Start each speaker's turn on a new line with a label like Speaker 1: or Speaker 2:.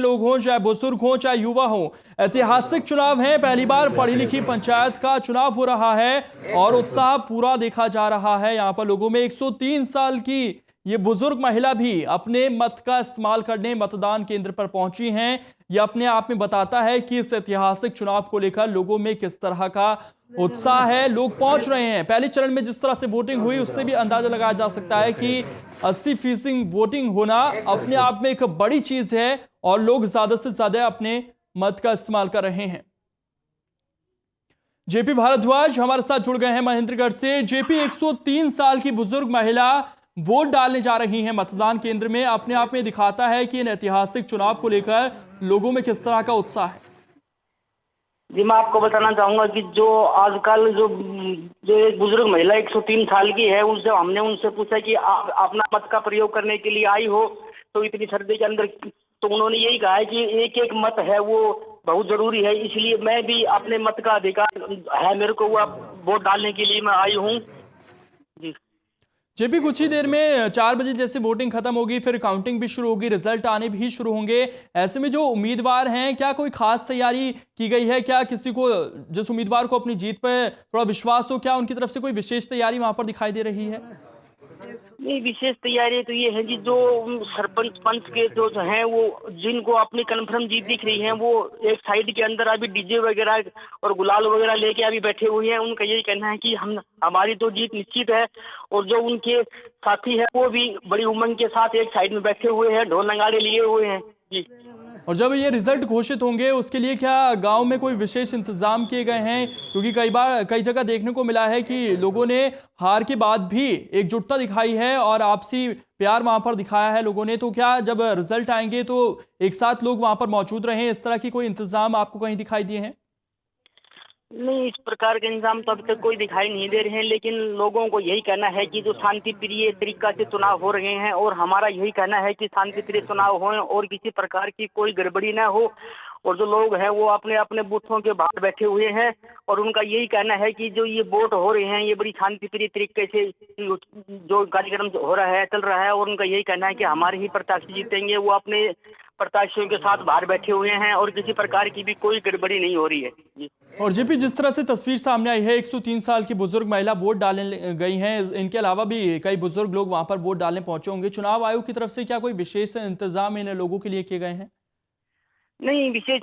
Speaker 1: लोग हों, चाहे बुजुर्ग हों, चाहे युवा हों, ऐतिहासिक चुनाव हैं। पहली बार पढ़ी लिखी पंचायत का चुनाव हो रहा है और उत्साह पूरा देखा जा रहा है। यहां पर लोगों में 103 साल की ये बुजुर्ग महिला भी अपने मत का इस्तेमाल करने मतदान केंद्र पर पहुंची हैं। यह अपने आप में बताता है कि इस ऐतिहासिक चुनाव को लेकर लोगों में किस तरह का उत्साह है। लोग पहुंच रहे हैं। पहले चरण में जिस तरह से वोटिंग हुई उससे भी अंदाजा लगाया जा सकता है कि 80% वोटिंग होना अपने आप में एक बड़ी चीज है और लोग ज्यादा से ज्यादा अपने मत का इस्तेमाल कर रहे हैं। जेपी भारद्वाज हमारे साथ जुड़ गए हैं महेंद्रगढ़ से। जेपी, 103 साल की बुजुर्ग महिला वोट डालने जा रही हैं मतदान केंद्र में। अपने आप में दिखाता है कि इन ऐतिहासिक चुनाव को लेकर लोगों में किस तरह का उत्साह है।
Speaker 2: जी, मैं आपको बताना चाहूंगा कि जो आजकल जो एक बुजुर्ग महिला 103 साल की है, उससे हमने उनसे पूछा कि आप अपना मत का प्रयोग करने के लिए आई हो तो इतनी सर्दी के अंदर, तो उन्होंने यही कहा है कि एक एक मत है वो बहुत जरूरी है, इसलिए मैं भी अपने मत का अधिकार है मेरे को, वो वोट डालने के लिए मैं आई हूँ। जी
Speaker 1: जेपी, कुछ ही देर में 4 बजे जैसे वोटिंग खत्म होगी, फिर काउंटिंग भी शुरू होगी, रिजल्ट आने भी शुरू होंगे। ऐसे में जो उम्मीदवार हैं, क्या कोई खास तैयारी की गई है? क्या किसी को, जिस उम्मीदवार को अपनी जीत पर थोड़ा विश्वास हो, क्या उनकी तरफ से कोई विशेष तैयारी वहां पर दिखाई दे रही है?
Speaker 2: नहीं, विशेष तैयारी तो ये है कि जो सरपंच पंच के जो हैं वो जिनको अपनी कन्फर्म जीत दिख रही है, वो एक साइड के अंदर अभी डीजे वगैरह और गुलाल वगैरह लेके अभी बैठे हुए हैं। उनका यही कहना है कि हमारी तो जीत निश्चित है, और जो उनके साथी है वो भी बड़ी उमंग के साथ एक साइड में बैठे हुए हैं, ढोल नगाड़े लिए हुए हैं। जी।
Speaker 1: और जब ये रिजल्ट घोषित होंगे उसके लिए क्या गांव में कोई विशेष इंतजाम किए गए हैं? क्योंकि कई जगह देखने को मिला है कि लोगों ने हार के बाद भी एकजुटता दिखाई है और आपसी प्यार वहां पर दिखाया है लोगों ने। तो क्या जब रिजल्ट आएंगे तो एक साथ लोग वहां पर मौजूद रहे, इस तरह की कोई इंतजाम आपको कहीं दिखाई दिए हैं?
Speaker 2: नहीं, इस प्रकार के इंतजाम तो अभी तक कोई दिखाई नहीं दे रहे हैं, लेकिन लोगों को यही कहना है कि जो शांति प्रिय तरीका से चुनाव हो रहे हैं, और हमारा यही कहना है कि शांति प्रिय चुनाव हो और किसी प्रकार की कोई गड़बड़ी ना हो, और जो लोग हैं वो अपने अपने बूथों के बाहर बैठे हुए हैं, और उनका यही कहना है कि जो ये वोट हो रहे हैं ये बड़ी शांति प्रिय तरीके से जो कार्यक्रम हो रहा है चल रहा है, और उनका यही कहना है कि हमारे ही प्रत्याशी जीतेंगे। वो अपने प्रत्याशियों के साथ बाहर बैठे हुए हैं और किसी प्रकार की भी कोई गड़बड़ी नहीं हो रही है। जी।
Speaker 1: और जेपी, जिस तरह से तस्वीर सामने आई है, 103 साल की बुजुर्ग महिला वोट डालने गई हैं, इनके अलावा भी कई बुजुर्ग लोग वहां पर वोट डालने पहुंचे होंगे। चुनाव आयोग की तरफ से क्या कोई विशेष इंतजाम इन लोगों के लिए किए गए हैं?
Speaker 2: नहीं, विशेष